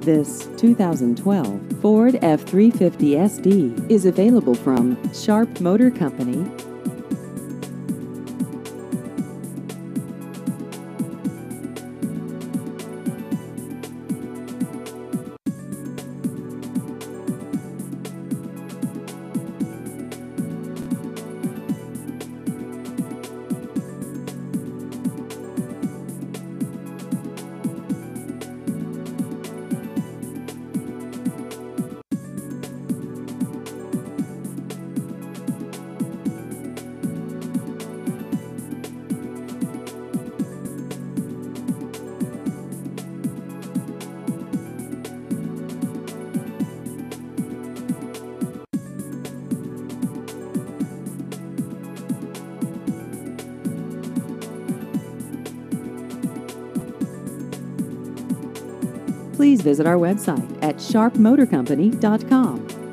This 2012 Ford F-350 SD is available from Sharp Motor Company. Please visit our website at sharpmotorcompany.com.